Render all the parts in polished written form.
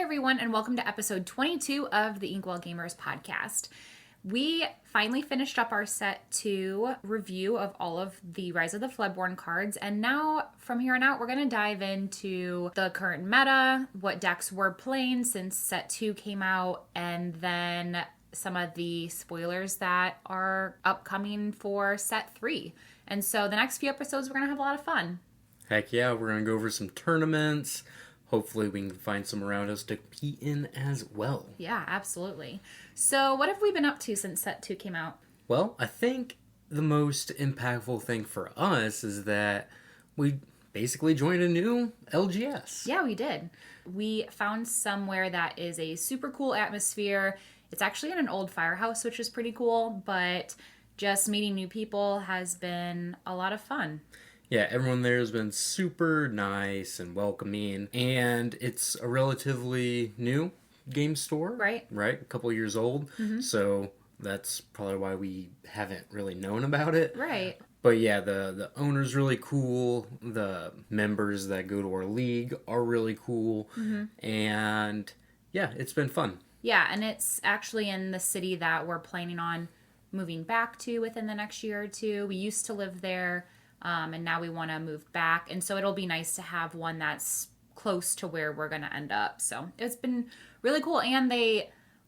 everyone, and welcome to episode 22 of the Inkwell Gamers podcast. We finally finished up our set 2 review of all of the Rise of the Floodborn cards, and now from here on out we're going to dive into the current meta, what decks we're playing since set 2 came out, and then some of the spoilers that are upcoming for set 3. And so the next few episodes we're going to have a lot of fun. Heck yeah, we're going to go over some tournaments. Hopefully we can find some around us to compete in as well. Yeah, absolutely. So what have we been up to since set 2 came out? Well, I think the most impactful thing for us is that we basically joined a new LGS. Yeah, we did. We found somewhere that is a super cool atmosphere. It's actually in an old firehouse, which is pretty cool, but just meeting new people has been a lot of fun. Yeah, everyone there has been super nice and welcoming, and it's a relatively new game store. Right. A couple of years old, so that's probably why we haven't really known about it. Right. But yeah, the owner's really cool, the members that go to our league are really cool, and yeah, it's been fun. Yeah, and it's actually in the city that we're planning on moving back to within the next year or two. We used to live there. And now we want to move back. And so it'll be nice to have one that's close to where we're going to end up. So it's been really cool. And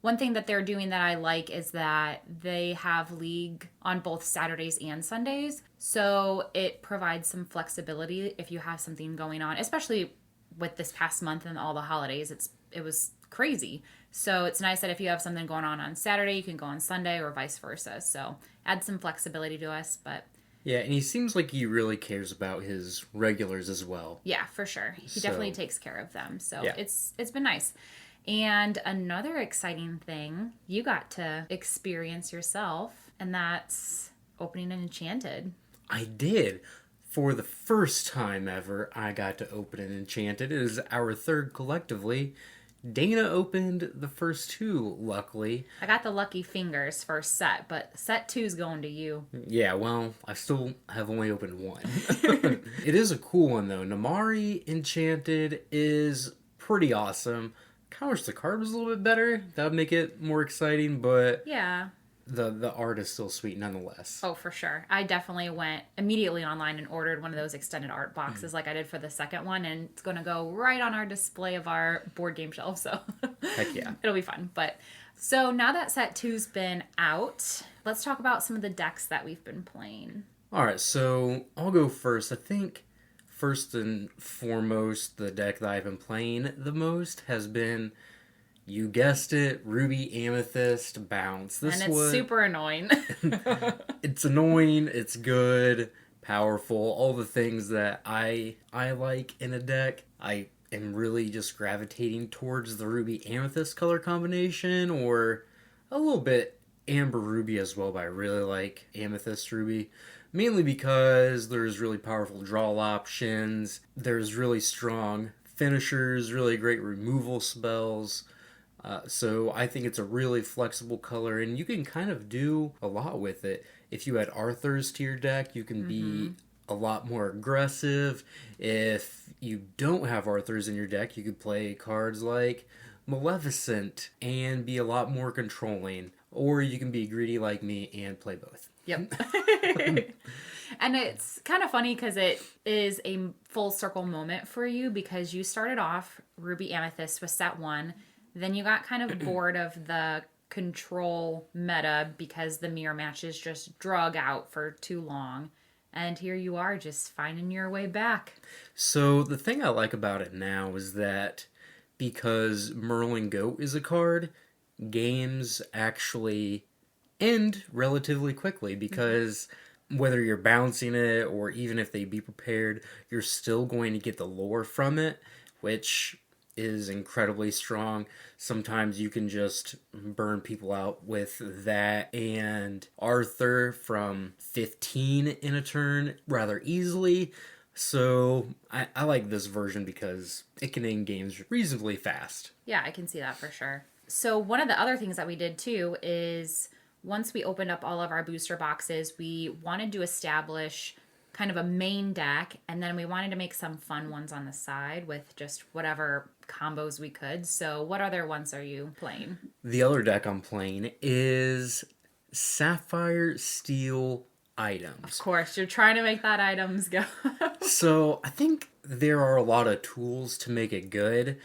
one thing that they're doing that I like is that they have league on both Saturdays and Sundays. So it provides some flexibility if you have something going on, especially with this past month and all the holidays. It was crazy. So it's nice that if you have something going on Saturday, you can go on Sunday or vice versa. So add some flexibility to us, but... Yeah, and he seems like he really cares about his regulars as well. Yeah, for sure. He definitely takes care of them. So yeah. It's been nice. And another exciting thing you got to experience yourself, and that's opening an Enchanted. I did. For the first time ever, I got to open an Enchanted. It is our third collectively. Dana opened the first 2, luckily. I got the lucky fingers first set, but set 2's going to you. Yeah, well, I still have only opened 1. It is a cool one, though. Namari Enchanted is pretty awesome. Kind of wish the card was a little bit better. That would make it more exciting, but... Yeah. The art is still sweet nonetheless. Oh, for sure. I definitely went immediately online and ordered one of those extended art boxes like I did for the second one, and it's going to go right on our display of our board game shelf, so Heck yeah. It'll be fun. But so now that set 2's been out, let's talk about some of the decks that we've been playing. Alright, so I'll go first. I think first and foremost, the deck that I've been playing the most has been... You guessed it, Ruby Amethyst Bounce. It's super annoying. It's annoying, it's good, powerful, all the things that I like in a deck. I am really just gravitating towards the Ruby Amethyst color combination, or a little bit Amber Ruby as well, but I really like Amethyst Ruby. Mainly because there's really powerful draw options, there's really strong finishers, really great removal spells. So I think it's a really flexible color, and you can kind of do a lot with it. If you add Arthurs to your deck, you can be a lot more aggressive. If you don't have Arthurs in your deck, you could play cards like Maleficent and be a lot more controlling. Or you can be greedy like me and play both. Yep. And it's kind of funny because it is a full circle moment for you, because you started off Ruby Amethyst with set 1. Then you got kind of bored of the control meta because the mirror matches just drug out for too long. And here you are just finding your way back. So the thing I like about it now is that because Merlin Goat is a card, games actually end relatively quickly, because whether you're bouncing it or even if they be prepared, you're still going to get the lore from it, which... is incredibly strong. Sometimes you can just burn people out with that and Arthur from 15 in a turn rather easily. So I like this version because it can end games reasonably fast. Yeah, I can see that for sure. So one of the other things that we did too is once we opened up all of our booster boxes, we wanted to establish kind of a main deck, and then we wanted to make some fun ones on the side with just whatever combos we could. So what other ones are you playing? The other deck I'm playing is Sapphire Steel items. Of course, you're trying to make that items go. So I think there are a lot of tools to make it good.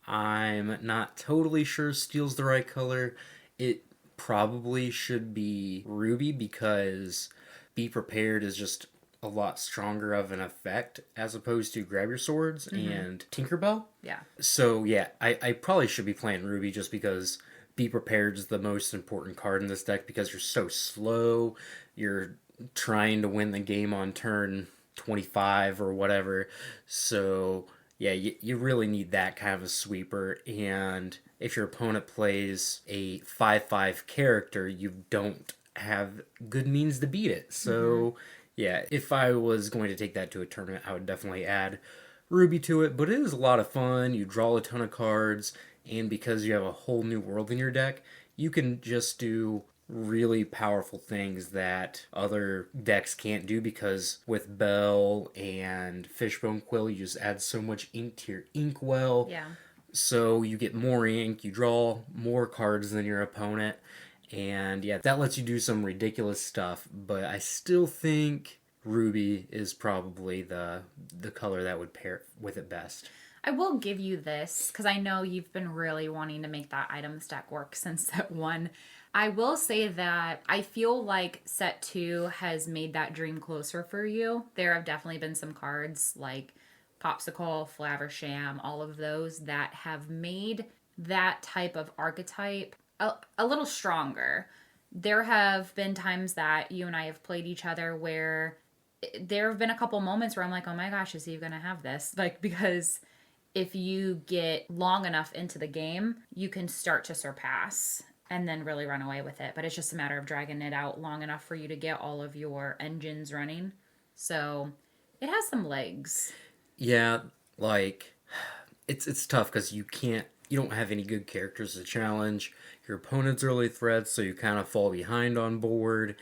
I'm not totally sure steel's the right color. It probably should be ruby because Be Prepared is just a lot stronger of an effect as opposed to Grab Your Swords and Tinkerbell. Yeah. So yeah, I probably should be playing ruby just because Be Prepared is the most important card in this deck because you're so slow. You're trying to win the game on turn 25 or whatever. So yeah, you really need that kind of a sweeper. And if your opponent plays a 5/5 character, you don't have good means to beat it. So yeah, if I was going to take that to a tournament, I would definitely add Ruby to it. But it is a lot of fun. You draw a ton of cards. And because you have a whole new world in your deck, you can just do really powerful things that other decks can't do because with Bell and Fishbone Quill, you just add so much ink to your inkwell. Yeah. So you get more ink, you draw more cards than your opponent, and yeah, that lets you do some ridiculous stuff, but I still think Ruby is probably the color that would pair with it best. I will give you this, because I know you've been really wanting to make that item stack work since set 1. I will say that I feel like set 2 has made that dream closer for you. There have definitely been some cards like Popsicle, Flaversham, all of those that have made that type of archetype a little stronger. There have been times that you and I have played each other where there have been a couple moments where I'm like, oh my gosh, is he going to have this? Like, because if you get long enough into the game, you can start to surpass and then really run away with it. But it's just a matter of dragging it out long enough for you to get all of your engines running. So it has some legs. Yeah, like it's tough because you don't have any good characters to challenge. Your opponent's early threats, so you kind of fall behind on board.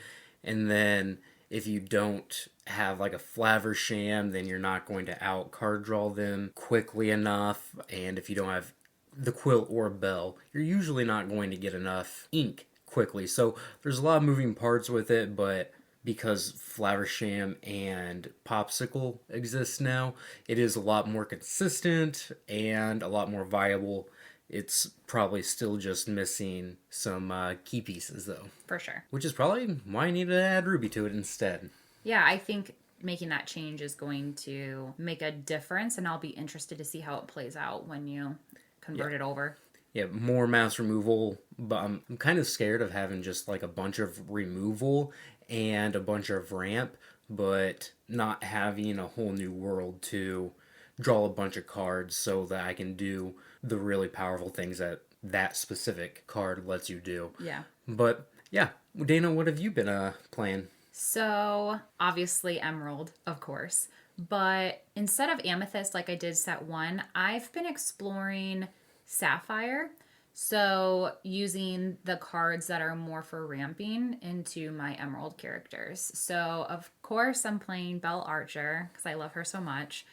And then if you don't have like a Flaversham, then you're not going to out card draw them quickly enough. And if you don't have the Quill or Bell, you're usually not going to get enough ink quickly. So there's a lot of moving parts with it, but because Flaversham and Popsicle exist now, it is a lot more consistent and a lot more viable. It's probably still just missing some key pieces, though. For sure. Which is probably why I needed to add Ruby to it instead. Yeah, I think making that change is going to make a difference, and I'll be interested to see how it plays out when you convert it over. Yeah, more mass removal, but I'm kind of scared of having just like a bunch of removal and a bunch of ramp, but not having a whole new world to draw a bunch of cards so that I can do the really powerful things that specific card lets you do. Yeah. But yeah, Dana, what have you been playing? So obviously Emerald, of course, but instead of Amethyst like I did set 1, I've been exploring Sapphire. So using the cards that are more for ramping into my Emerald characters. So of course I'm playing Belle Archer because I love her so much.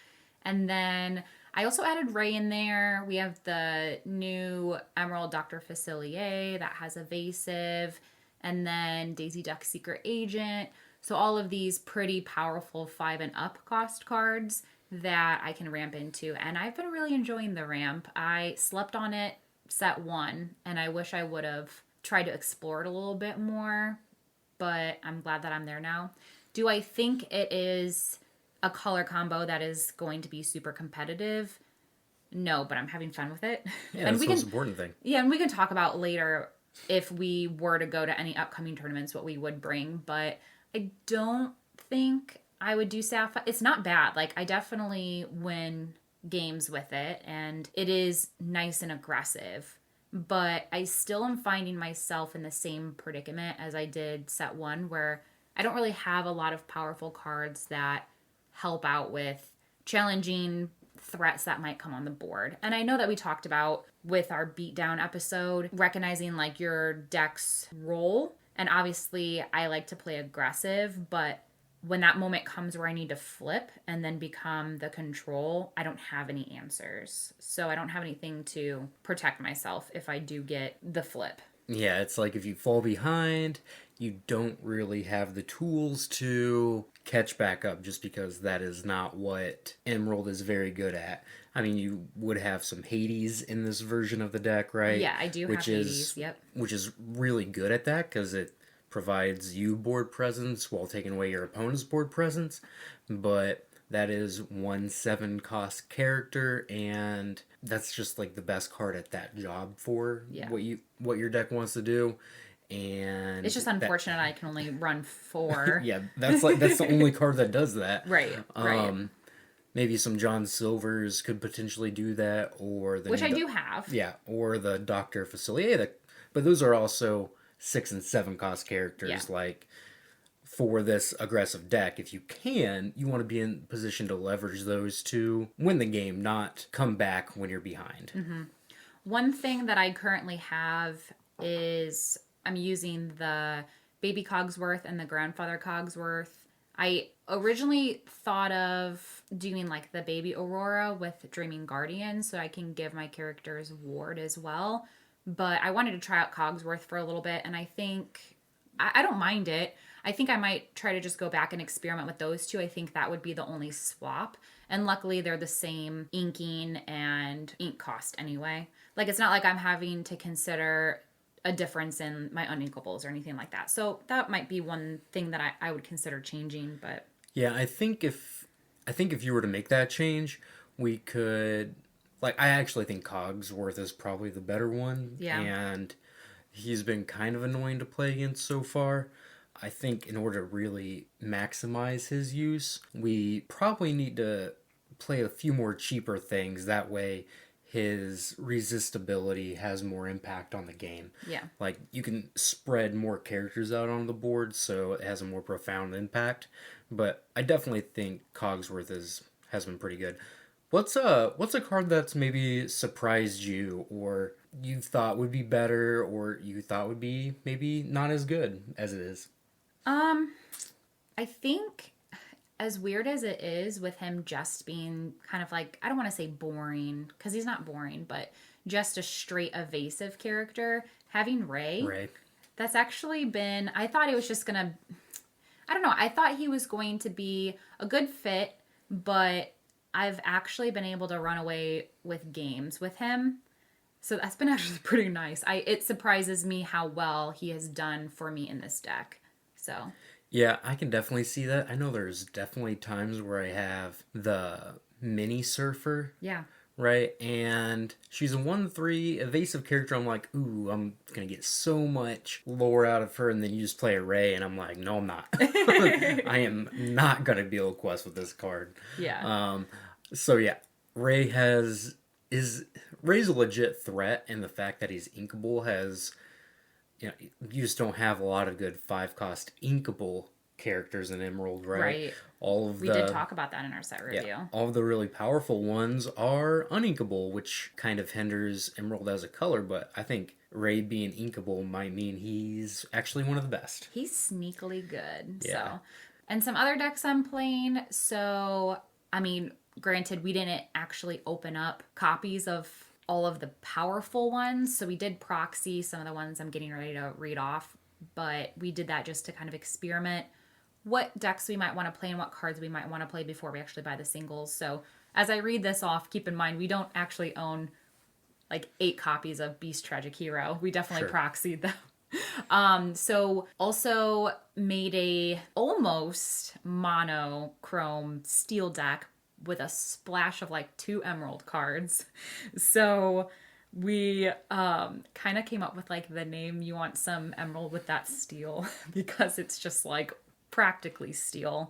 And then I also added Ray in there. We have the new Emerald Dr. Facilier that has Evasive. And then Daisy Duck Secret Agent. So all of these pretty powerful 5 and up cost cards that I can ramp into. And I've been really enjoying the ramp. I slept on it set 1, and I wish I would have tried to explore it a little bit more, but I'm glad that I'm there now. Do I think it is a color combo that is going to be super competitive? No, but I'm having fun with it. Yeah, that's the most important thing. Yeah, and we can talk about later if we were to go to any upcoming tournaments what we would bring, but I don't think I would do Sapphire. It's not bad. Like, I definitely win games with it, and it is nice and aggressive, but I still am finding myself in the same predicament as I did set 1, where I don't really have a lot of powerful cards that help out with challenging threats that might come on the board. And I know that we talked about with our beatdown episode, recognizing like your deck's role, and obviously I like to play aggressive, but when that moment comes where I need to flip and then become the control, I don't have any answers. So I don't have anything to protect myself if I do get the flip. Yeah, it's like if you fall behind, you don't really have the tools to catch back up, just because that is not what Emerald is very good at. I mean, you would have some Hades in this version of the deck, right? Yeah, I do have Hades, yep. Which is really good at that, because it provides you board presence while taking away your opponent's board presence. But that is 1/7 cost character, and that's just like the best card at that job for what your deck wants to do. And it's just unfortunate I can only run 4. Yeah, that's the only card that does that. Right. Maybe some John Silvers could potentially do that, or which I do have. Yeah, or the Doctor Facilier. But those are also 6 and 7 cost characters. Yeah. Like, for this aggressive deck, if you can, you want to be in position to leverage those to win the game, not come back when you're behind. Mm-hmm. One thing that I currently have is I'm using the Baby Cogsworth and the Grandfather Cogsworth. I originally thought of doing like the Baby Aurora with Dreaming Guardian so I can give my characters ward as well. But I wanted to try out Cogsworth for a little bit, and I think I don't mind it. I think I might try to just go back and experiment with those two. I think that would be the only swap. And luckily, they're the same inking and ink cost anyway. Like, it's not like I'm having to consider a difference in my uninkables or anything like that. So that might be one thing that I would consider changing. But yeah, I think if you were to make that change, we could... Like, I actually think Cogsworth is probably the better one. Yeah. And he's been kind of annoying to play against so far. I think in order to really maximize his use, we probably need to play a few more cheaper things. That way, his resistibility has more impact on the game. Yeah. Like, you can spread more characters out on the board, so it has a more profound impact. But I definitely think Cogsworth has been pretty good. What's a card that's maybe surprised you, or you thought would be better, or you thought would be maybe not as good as it is? I think, as weird as it is with him just being kind of like, I don't want to say boring, because he's not boring, but just a straight evasive character, having Ray. That's actually been, I thought it was just gonna, I don't know, I thought he was going to be a good fit, but I've actually been able to run away with games with him. So that's been actually pretty nice. It surprises me how well he has done for me in this deck. So yeah, I can definitely see that. I know there's definitely times where I have the mini surfer. Yeah. Right? And she's a 1/3 evasive character. I'm like, ooh, I'm going to get so much lore out of her. And then you just play a Ray, and I'm like, no, I'm not. I am not going to be able to quest with this card. Yeah. So yeah, Ray's a legit threat, and the fact that he's inkable has, you just don't have a lot of good 5-cost inkable characters in Emerald, right? Right. We did talk about that in our set review. Yeah, all of the really powerful ones are uninkable, which kind of hinders Emerald as a color, but I think Ray being inkable might mean he's actually one of the best. He's sneakily good. Yeah. So, and some other decks I'm playing, so, I mean, granted, we didn't actually open up copies of all of the powerful ones, so we did proxy some of the ones I'm getting ready to read off, but we did that just to kind of experiment what decks we might want to play and what cards we might want to play before we actually buy the singles. So as I read this off, keep in mind we don't actually own like 8 copies of Beast Tragic Hero. We definitely proxied them. So also made a almost monochrome steel deck with a splash of like 2 emerald cards. So we kind of came up with like the name You Want Some Emerald with That Steel because it's just like practically steel.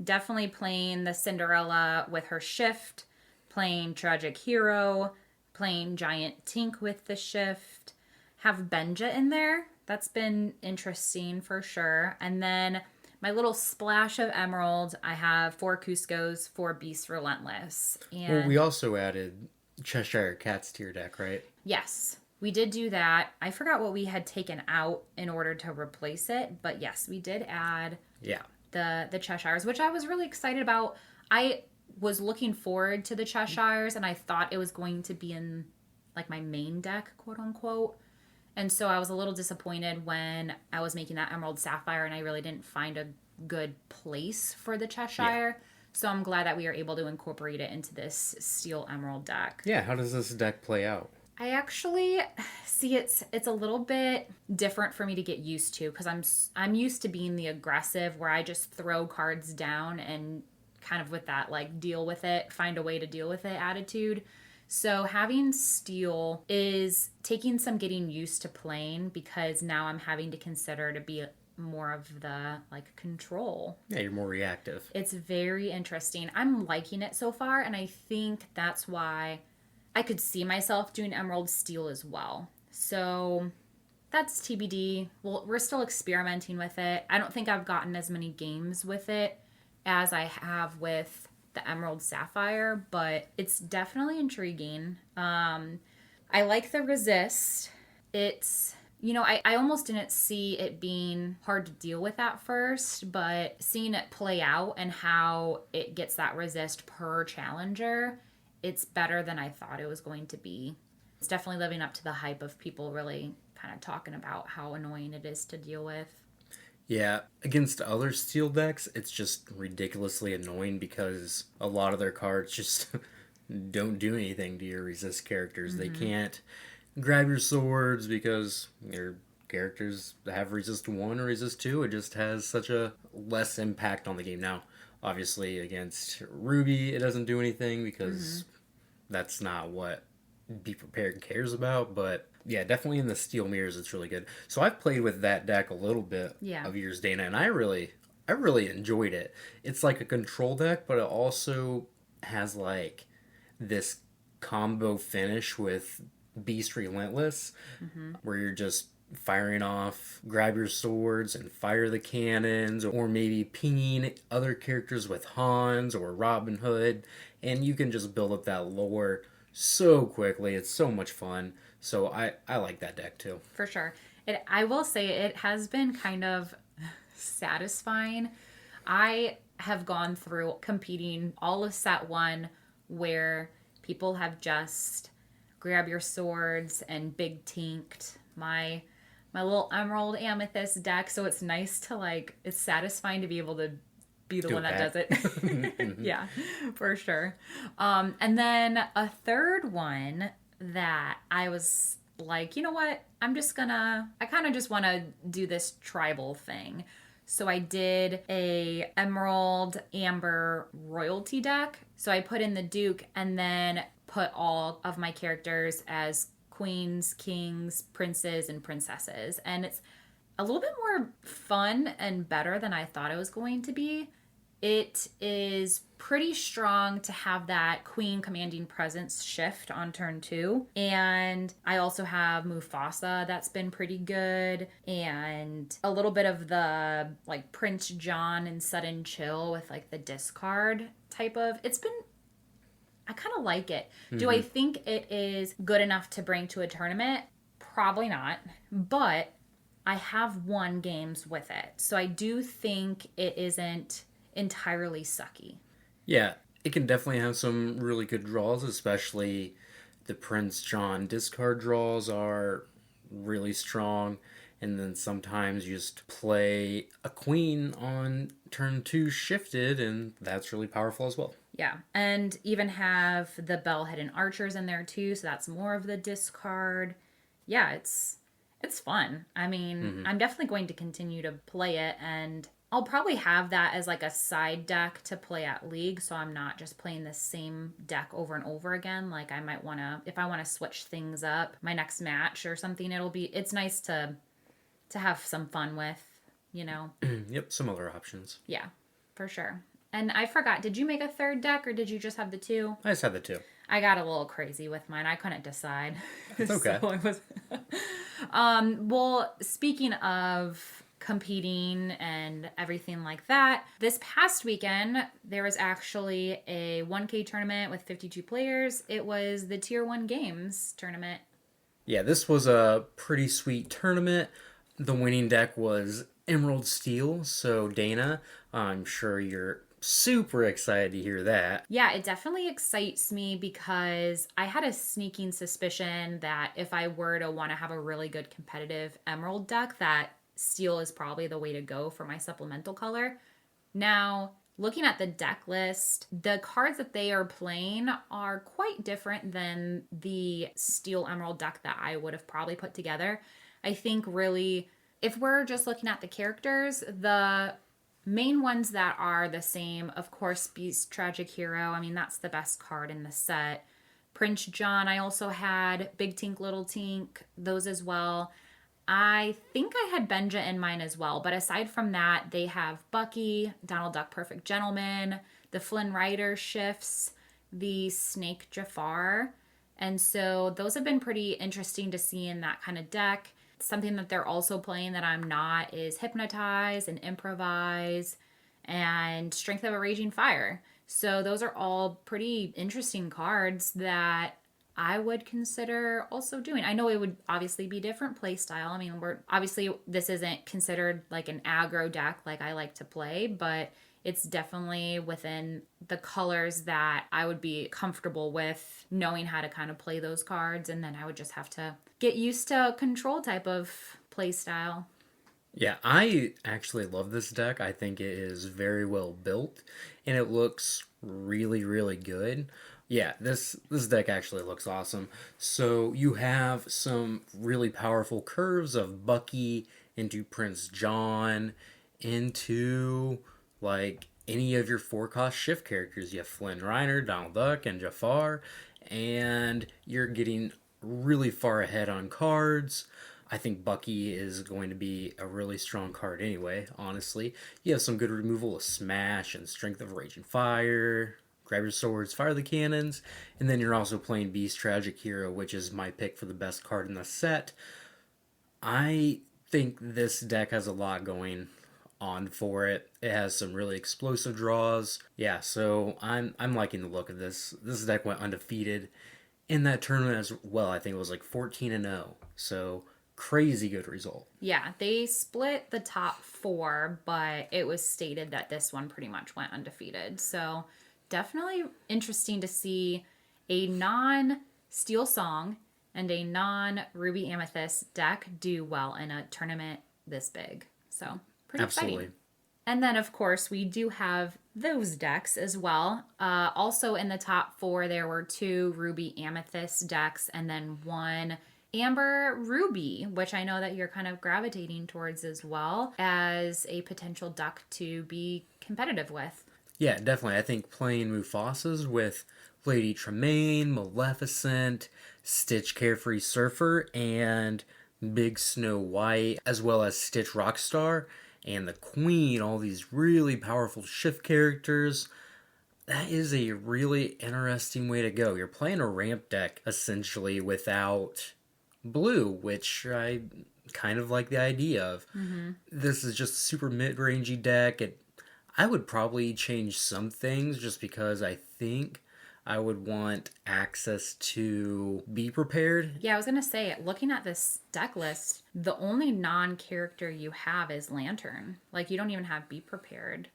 Definitely playing the Cinderella with her shift, playing Tragic Hero, playing Giant Tink with the shift, have Benja in there. That's been interesting for sure. And then my little splash of emerald, I have 4 Cuscos, 4 Beast Relentless. And well, we also added Cheshire Cat's tier deck, right? Yes, we did do that. I forgot what we had taken out in order to replace it, but yes, we did add the Cheshires, which I was really excited about. I was looking forward to the Cheshires, and I thought it was going to be in like my main deck, quote unquote. And so I was a little disappointed when I was making that Emerald Sapphire and I really didn't find a good place for the Cheshire. Yeah. So I'm glad that we are able to incorporate it into this Steel Emerald deck. Yeah, how does this deck play out? I actually see it's a little bit different for me to get used to, because I'm used to being the aggressive where I just throw cards down and kind of with that like deal with it, find a way to deal with it attitude. So having Steel is taking some getting used to playing, because now I'm having to consider to be more of the like control. Yeah, you're more reactive. It's very interesting. I'm liking it so far, and I think that's why I could see myself doing Emerald Steel as well. So that's TBD. Well, we're still experimenting with it. I don't think I've gotten as many games with it as I have with the Emerald Sapphire, but it's definitely intriguing. I like the resist. It's, I almost didn't see it being hard to deal with at first, but seeing it play out and how it gets that resist per challenger, it's better than I thought it was going to be. It's definitely living up to the hype of people really kind of talking about how annoying it is to deal with. Yeah, against other Steel decks, it's just ridiculously annoying because a lot of their cards just don't do anything to your resist characters. Mm-hmm. They can't grab your swords because your characters have resist 1 or resist 2. It just has such a less impact on the game. Now, obviously, against Ruby, it doesn't do anything because that's not what Be Prepared cares about, but yeah, definitely in the Steel Mirrors, it's really good. So I've played with that deck a little bit of years, Dana, and I really enjoyed it. It's like a control deck, but it also has like this combo finish with Beast Relentless, where you're just firing off, grab your swords and fire the cannons, or maybe pinging other characters with Hans or Robin Hood, and you can just build up that lore so quickly. It's so much fun. So I like that deck too. For sure. I will say it has been kind of satisfying. I have gone through competing all of set 1 where people have just grab your swords and big tinked my little Emerald Amethyst deck. So it's nice to it's satisfying to be able to be the one that does it. Yeah, for sure. And then a third one that I was like, you know what? I kind of just want to do this tribal thing. So I did a Emerald Amber Royalty deck. So I put in the Duke and then put all of my characters as queens, kings, princes, and princesses. And it's a little bit more fun and better than I thought it was going to be. It is pretty strong to have that queen commanding presence shift on turn 2. And I also have Mufasa that's been pretty good. And a little bit of the Prince John and Sudden Chill with the discard type of. I kind of like it. Mm-hmm. Do I think it is good enough to bring to a tournament? Probably not. But I have won games with it. So I do think it isn't entirely sucky. Yeah, it can definitely have some really good draws, especially the Prince John discard draws are really strong. And then sometimes you just play a queen on turn 2 shifted, and that's really powerful as well. Yeah, and even have the bell-headed archers in there too, so that's more of the discard. Yeah, it's fun. I mean, I'm definitely going to continue to play it, and I'll probably have that as a side deck to play at League, so I'm not just playing the same deck over and over again. I might want to, if I want to switch things up, my next match or something, it's nice to have some fun with, Yep, some other options. Yeah, for sure. And I forgot, did you make a third deck or did you just have the 2? I just had the 2. I got a little crazy with mine. I couldn't decide. It's okay. So it was... Well, speaking of competing and everything like that, this past weekend, there was actually a 1K tournament with 52 players. It was the Tier 1 Games tournament. Yeah, this was a pretty sweet tournament. The winning deck was Emerald Steel. So, Dana, I'm sure you're super excited to hear that. Yeah, it definitely excites me because I had a sneaking suspicion that if I were to want to have a really good competitive Emerald deck, that Steel is probably the way to go for my supplemental color. Now, looking at the deck list, the cards that they are playing are quite different than the Steel Emerald deck that I would have probably put together. I think really, if we're just looking at the characters, the main ones that are the same, of course, Beast Tragic Hero. I mean, that's the best card in the set. Prince John, I also had Big Tink, Little Tink, those as well. I think I had Benja in mine as well, but aside from that, they have Bucky, Donald Duck Perfect Gentleman, the Flynn Rider shifts, the Snake Jafar, and so those have been pretty interesting to see in that kind of deck. Something that they're also playing that I'm not is Hypnotize and Improvise and Strength of a Raging Fire. So those are all pretty interesting cards that I would consider also doing. I know it would obviously be different play style. I mean, this isn't considered like an aggro deck like I like to play, but it's definitely within the colors that I would be comfortable with, knowing how to kind of play those cards, and then I would just have to get used to control type of play style. Yeah, I actually love this deck. I think it is very well built and it looks really, really good. Yeah, this deck actually looks awesome. So you have some really powerful curves of Bucky into Prince John into like any of your 4-cost shift characters. You have Flynn Rider, Donald Duck, and Jafar, and you're getting really far ahead on cards. I think Bucky is going to be a really strong card anyway, honestly. You have some good removal of Smash and Strength of Raging Fire, grab your swords, fire the cannons, and then you're also playing Beast Tragic Hero, which is my pick for the best card in the set. I think this deck has a lot going on for it. It has some really explosive draws. Yeah, so I'm liking the look of this. This deck went undefeated in that tournament as well. I think it was like 14-0. So crazy good result. Yeah, they split the top 4, but it was stated that this one pretty much went undefeated. So definitely interesting to see a non-Steel Song and a non-Ruby Amethyst deck do well in a tournament this big. So pretty Absolutely. exciting. And then, of course, we do have those decks as well. Also in the top 4, there were 2 Ruby Amethyst decks and then 1 Amber Ruby, which I know that you're kind of gravitating towards as well as a potential deck to be competitive with. Yeah, definitely. I think playing Mufasa's with Lady Tremaine, Maleficent, Stitch Carefree Surfer, and Big Snow White, as well as Stitch Rockstar and the Queen, all these really powerful shift characters. That is a really interesting way to go. You're playing a ramp deck, essentially, without blue, which I kind of like the idea of. Mm-hmm. This is just a super mid-rangey deck. I would probably change some things just because I think I would want access to Be Prepared. Yeah, I was going to say, looking at this deck list, the only non-character you have is Lantern. Like, you don't even have Be Prepared.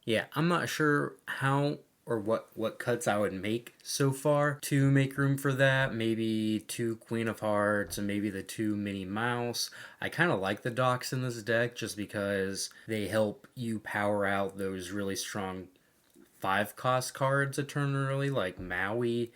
Yeah, I'm not sure how or what cuts I would make so far to make room for that. Maybe 2 Queen of Hearts and maybe the 2 Minnie Mouse. I kind of like the docks in this deck just because they help you power out those really strong 5-cost cards a turn early, like Maui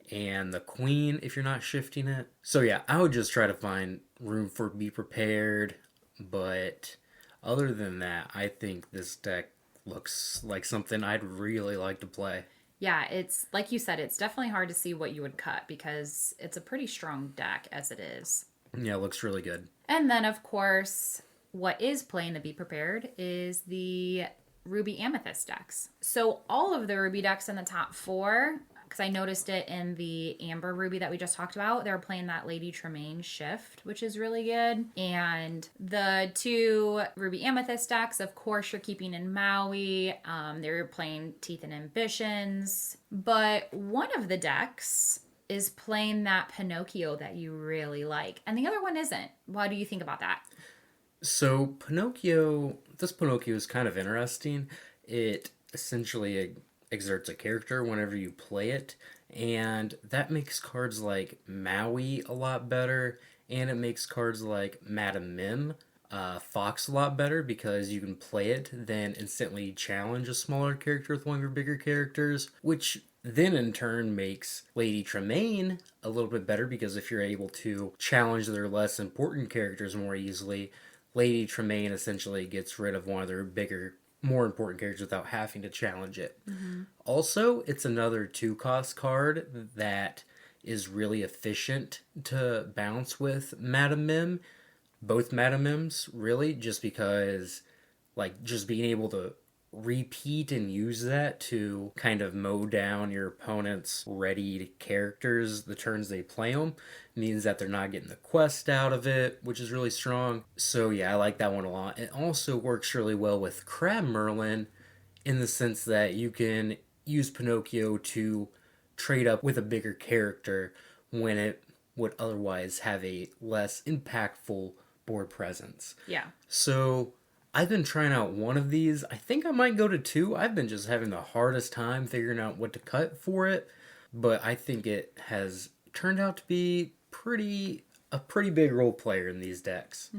and the Queen if you're not shifting it. So yeah, I would just try to find room for Be Prepared, but other than that, I think this deck looks like something I'd really like to play. Yeah, it's like you said, it's definitely hard to see what you would cut because it's a pretty strong deck as it is. Yeah, it looks really good. And then, of course, what is playing the Be Prepared is the Ruby Amethyst decks. So all of the Ruby decks in the top 4, because I noticed it in the Amber Ruby that we just talked about, they're playing that Lady Tremaine shift, which is really good. And the 2 Ruby Amethyst decks, of course, you're keeping in Maui. They're playing Teeth and Ambitions. But one of the decks is playing that Pinocchio that you really like, and the other one isn't. What do you think about that? So this Pinocchio is kind of interesting. It essentially exerts a character whenever you play it, and that makes cards like Maui a lot better, and it makes cards like Madame Mim, Fox a lot better because you can play it, then instantly challenge a smaller character with one of your bigger characters, which then in turn makes Lady Tremaine a little bit better because if you're able to challenge their less important characters more easily, Lady Tremaine essentially gets rid of one of their bigger, more important characters without having to challenge it. Also, it's another 2-cost card that is really efficient to bounce with Madame Mim. Both Madame Mims, really, just because, like, just being able to repeat and use that to kind of mow down your opponent's ready characters the turns they play them means that they're not getting the quest out of it, which is really strong. So yeah, I like that one a lot. It also works really well with Crab Merlin in the sense that you can use Pinocchio to trade up with a bigger character when it would otherwise have a less impactful board presence. Yeah. So I've been trying out one of these. I think I might go to 2. I've been just having the hardest time figuring out what to cut for it, but I think it has turned out to be a pretty big role player in these decks.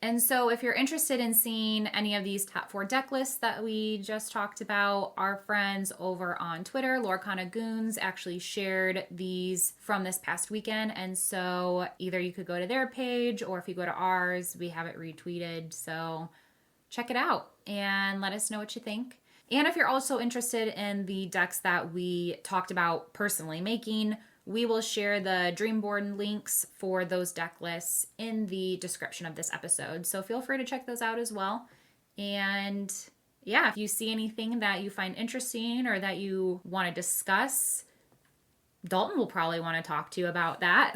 And so if you're interested in seeing any of these top 4 deck lists that we just talked about, our friends over on Twitter, Lorcana Goons, actually shared these from this past weekend. And so either you could go to their page, or if you go to ours, we have it retweeted. So check it out and let us know what you think. And if you're also interested in the decks that we talked about personally making, we will share the Dreamboard links for those deck lists in the description of this episode. So feel free to check those out as well. And yeah, if you see anything that you find interesting or that you want to discuss, Dalton will probably want to talk to you about that.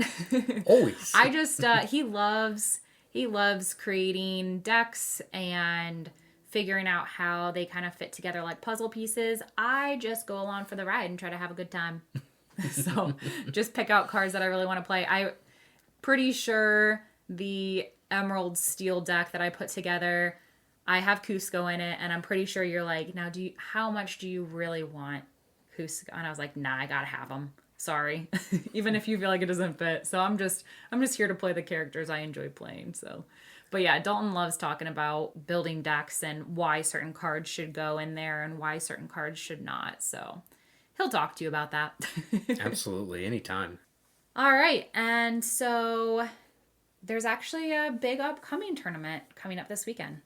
Always. I just, he loves creating decks and figuring out how they kind of fit together like puzzle pieces. I just go along for the ride and try to have a good time. So just pick out cards that I really want to play. I'm pretty sure the Emerald Steel deck that I put together, I have Cusco in it, and I'm pretty sure you're like, now how much do you really want Cusco? And I was like, nah, I gotta have them. Sorry. Even if you feel like it doesn't fit. So I'm just here to play the characters I enjoy playing. So, but yeah, Dalton loves talking about building decks and why certain cards should go in there and why certain cards should not. So he'll talk to you about that. Absolutely, anytime. All right, and so there's actually a big upcoming tournament coming up this weekend.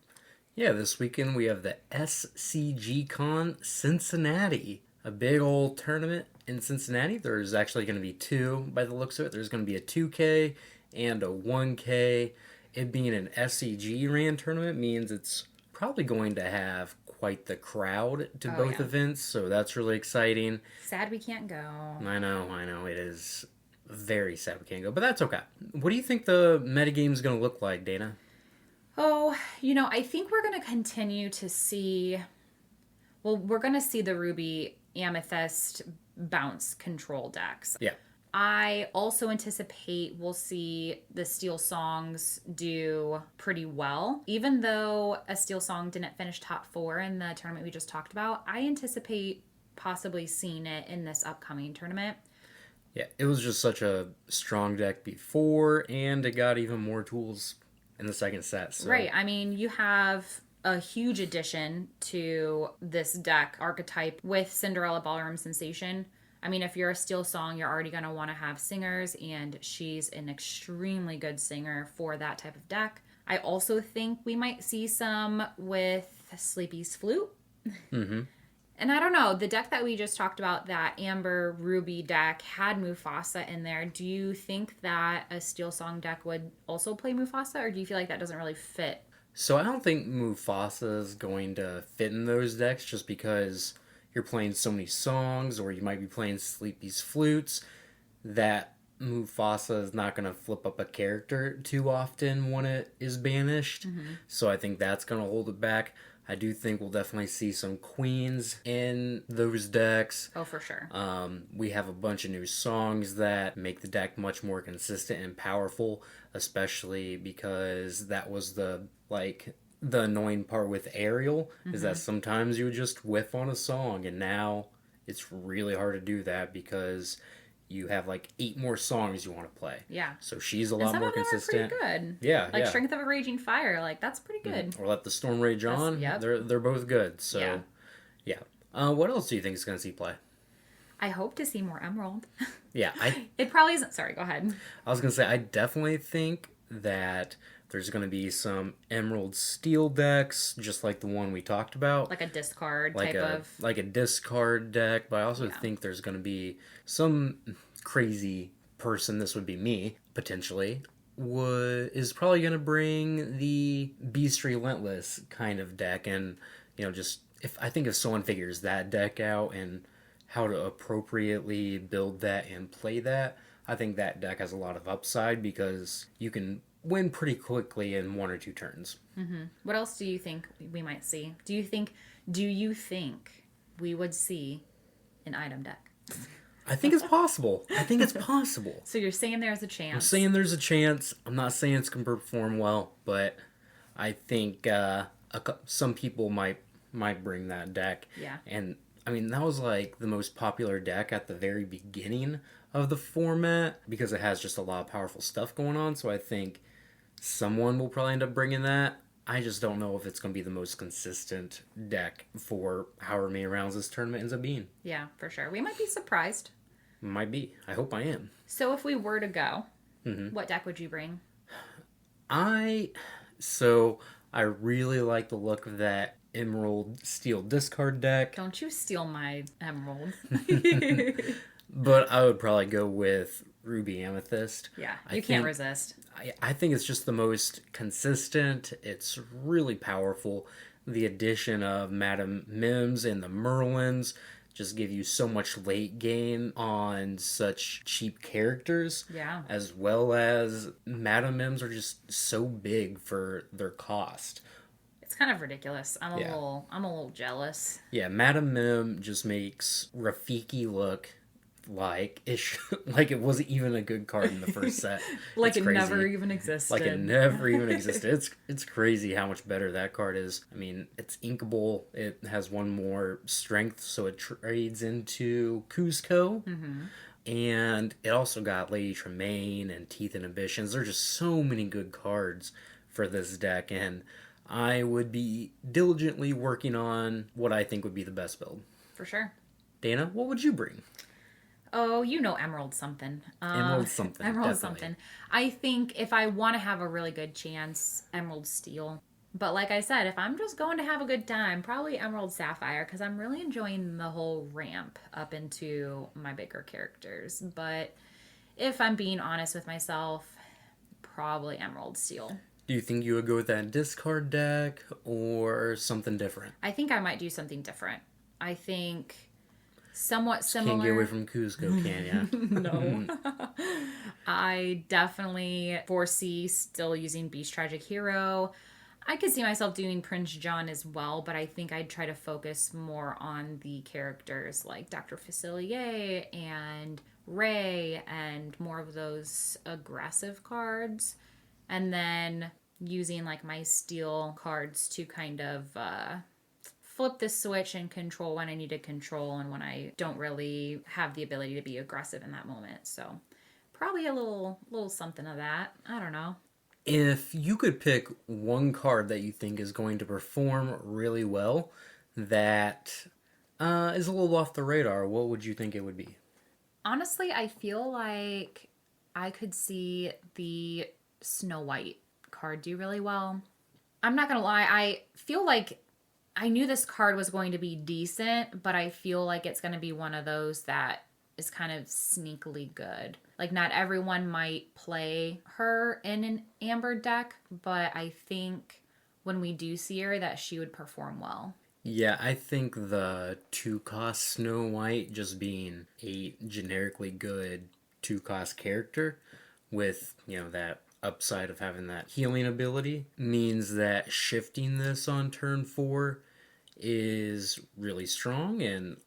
Yeah, this weekend we have the SCG-Con Cincinnati. A big old tournament in Cincinnati. There's actually going to be 2 by the looks of it. There's going to be a 2K and a 1K. It being an SCG ran tournament means it's probably going to have quite the crowd to both events, so that's really exciting. Sad we can't go. I know. It is very sad we can't go, but that's okay. What do you think the metagame is going to look like, Dana? Oh, I think we're going to continue to see... Well, we're going to see the Ruby Amethyst bounce control decks. Yeah. I also anticipate we'll see the Steel Songs do pretty well. Even though a Steel Song didn't finish top 4 in the tournament we just talked about, I anticipate possibly seeing it in this upcoming tournament. Yeah, it was just such a strong deck before, and it got even more tools in the second set. So. Right. I mean, you have a huge addition to this deck archetype with Cinderella Ballroom Sensation. I mean, if you're a Steel Song, you're already going to want to have singers, and she's an extremely good singer for that type of deck. I also think we might see some with Sleepy's Flute. Mm-hmm. And I don't know, the deck that we just talked about, that Amber Ruby deck, had Mufasa in there. Do you think that a Steel Song deck would also play Mufasa, or do you feel like that doesn't really fit? So I don't think Mufasa is going to fit in those decks just because you're playing so many songs, or you might be playing Sleepy's Flutes, that Mufasa is not going to flip up a character too often when it is banished. Mm-hmm. So I think that's going to hold it back. I do think we'll definitely see some queens in those decks. Oh, for sure. We have a bunch of new songs that make the deck much more consistent and powerful, especially because that was the annoying part with Ariel, is that sometimes you would just whiff on a song, and now it's really hard to do that because you have like 8 more songs you want to play. Yeah. So she's a And lot some more of them consistent. are pretty good. Yeah, Like yeah. Strength of a Raging Fire, like that's pretty good. Or Let the Storm Rage On. Yep. They're both good. So yeah. What else do you think is going to see play? I hope to see more Emerald. Yeah, It probably isn't. Sorry, go ahead. I was going to say, I definitely think that there's going to be some Emerald Steel decks, just like the one we talked about. Like a discard like type of. Like a discard deck, but I also think there's going to be some crazy person, this would be me, potentially, is probably going to bring the Beast Relentless kind of deck, and, just, if someone figures that deck out and how to appropriately build that and play that, I think that deck has a lot of upside because you can win pretty quickly in 1 or 2 turns. Mm-hmm. What else do you think we might see? Do you think we would see an item deck? I think it's possible. So you're saying there's a chance. I'm saying there's a chance. I'm not saying it's going to perform well, but I think some people might bring that deck. Yeah. And, I mean, that was like the most popular deck at the very beginning of the format because it has just a lot of powerful stuff going on. So I think someone will probably end up bringing that. I just don't know if it's going to be the most consistent deck for however many rounds this tournament ends up being. Yeah, for sure. We might be surprised. Might be. I hope I am. So if we were to go, what deck would you bring? I really like the look of that Emerald Steel discard deck. Don't you steal my Emerald. But I would probably go with Ruby Amethyst. Yeah, you can't resist. I think it's just the most consistent. It's really powerful. The addition of Madame Mims and the Merlins just give you so much late game on such cheap characters. Yeah. As well as Madame Mims are just so big for their cost. It's kind of ridiculous. I'm a little jealous. Yeah, Madame Mim just makes Rafiki look like it wasn't even a good card in the first set. Like it never even existed. It's crazy how much better that card is. I mean, it's inkable. It has 1 more strength, so it trades into Cusco. And it also got Lady Tremaine and Teeth Inhibitions. There are just so many good cards for this deck, and I would be diligently working on what I think would be the best build. For sure. Dana, what would you bring? Oh, Emerald something. Emerald something. Emerald definitely. something. I think if I want to have a really good chance, Emerald Steel. But like I said, if I'm just going to have a good time, probably Emerald Sapphire, because I'm really enjoying the whole ramp up into my bigger characters. But if I'm being honest with myself, probably Emerald Steel. Do you think you would go with that discard deck or something different? I think I might do something different. I think somewhat similar. Can't get away from Cusco, can ya? No. I definitely foresee still using Beast Tragic Hero. I could see myself doing Prince John as well, but I think I'd try to focus more on the characters like Dr. Facilier and Ray and more of those aggressive cards. And then using like my steel cards to kind of flip the switch and control when I need to control and when I don't really have the ability to be aggressive in that moment. So probably a little something of that. I don't know. If you could pick one card that you think is going to perform really well that is a little off the radar, what would you think it would be? Honestly, I feel like I could see the Snow White card do really well. I'm not going to lie. I feel like I knew this card was going to be decent, but I feel like it's going to be one of those that is kind of sneakily good. Like, not everyone might play her in an Amber deck, but I think when we do see her, that she would perform well. Yeah, I think the 2-cost Snow White just being a generically good 2-cost character with, that upside of having that healing ability means that shifting this on turn 4 is really strong and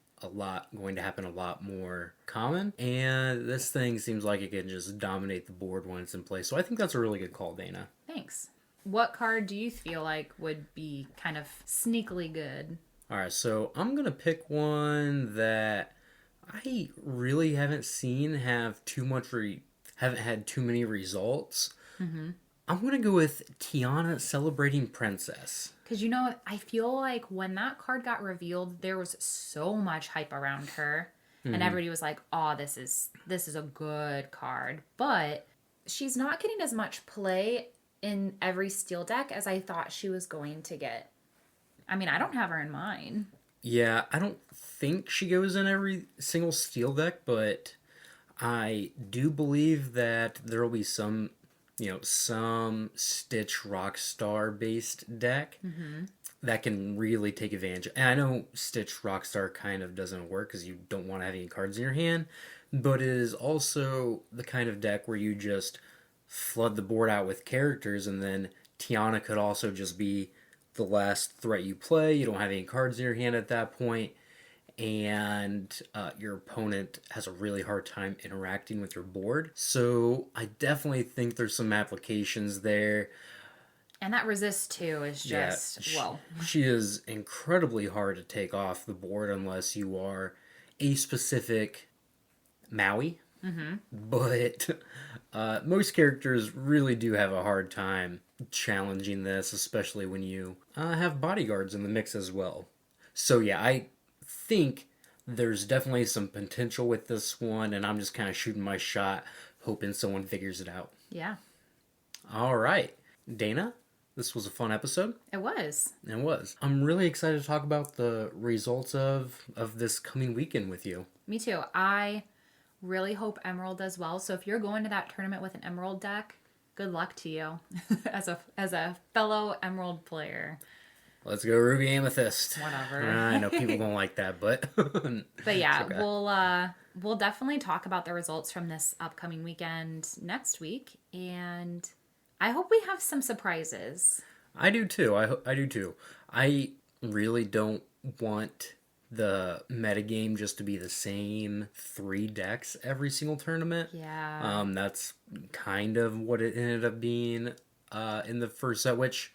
going to happen a lot more common. And this thing seems like it can just dominate the board when it's in play. So I think that's a really good call, Dana. Thanks. What card do you feel like would be kind of sneakily good? All right, so I'm going to pick one that I really haven't seen have haven't had too many results. Mm-hmm. I'm going to go with Tiana Celebrating Princess. Because, I feel like when that card got revealed, there was so much hype around her. Mm-hmm. And everybody was like, oh, this is a good card. But she's not getting as much play in every steel deck as I thought she was going to get. I mean, I don't have her in mine. Yeah, I don't think she goes in every single steel deck, but I do believe that there will be some Stitch Rockstar based deck that can really take advantage. And I know Stitch Rockstar kind of doesn't work because you don't want to have any cards in your hand, but it is also the kind of deck where you just flood the board out with characters, and then Tiana could also just be the last threat you play. You don't have any cards in your hand at that point, and your opponent has a really hard time interacting with your board. So I definitely think there's some applications there. And that resist too is just, She is incredibly hard to take off the board unless you are a specific Maui. Mm-hmm. But most characters really do have a hard time challenging this, especially when you have bodyguards in the mix as well. So yeah, I think there's definitely some potential with this one, and I'm just kind of shooting my shot, hoping someone figures it out. Yeah. All right. Dana, this was a fun episode. It was. It was. I'm really excited to talk about the results of this coming weekend with you. Me too. I really hope Emerald does well. So if you're going to that tournament with an Emerald deck, good luck to you as a fellow Emerald player. Let's go Ruby Amethyst. Whatever. I know people don't like that, but but yeah, okay. We'll definitely talk about the results from this upcoming weekend next week, and I hope we have some surprises. I do too. I do too. I really don't want the metagame just to be the same 3 decks every single tournament. Yeah. That's kind of what it ended up being in the first set, which,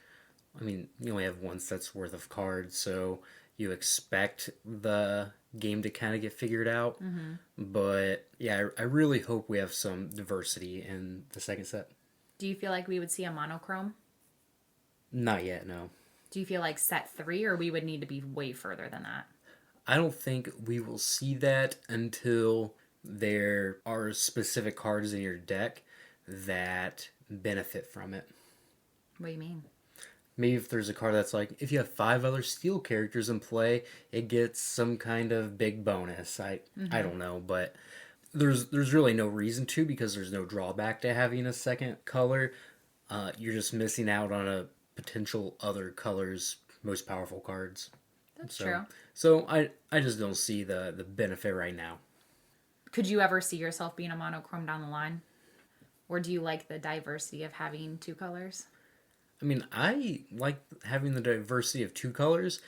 I mean, you only have 1 set's worth of cards, so you expect the game to kind of get figured out. Mm-hmm. But yeah, I really hope we have some diversity in the second set. Do you feel like we would see a monochrome? Not yet, no. Do you feel like set 3, or we would need to be way further than that? I don't think we will see that until there are specific cards in your deck that benefit from it. What do you mean? Maybe if there's a card that's like, if you have 5 other steel characters in play, it gets some kind of big bonus. I don't know, but there's really no reason to, because there's no drawback to having a second color. You're just missing out on a potential other color's most powerful cards. That's true. So I just don't see the benefit right now. Could you ever see yourself being a monochrome down the line? Or do you like the diversity of having 2 colors? I mean, I like having the diversity of 2 colors.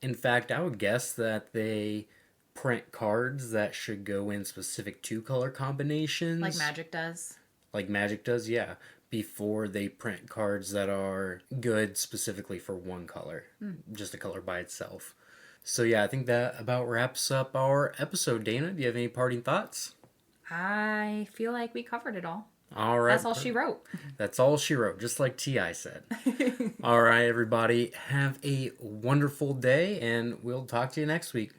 In fact, I would guess that they print cards that should go in specific 2-color combinations. Like Magic does? Like Magic does, yeah. Before they print cards that are good specifically for 1 color. Just a color by itself. So yeah, I think that about wraps up our episode. Dana, do you have any parting thoughts? I feel like we covered it all. All right. That's all she wrote. That's all she wrote, just like T.I. said. All right, everybody. Have a wonderful day, and we'll talk to you next week.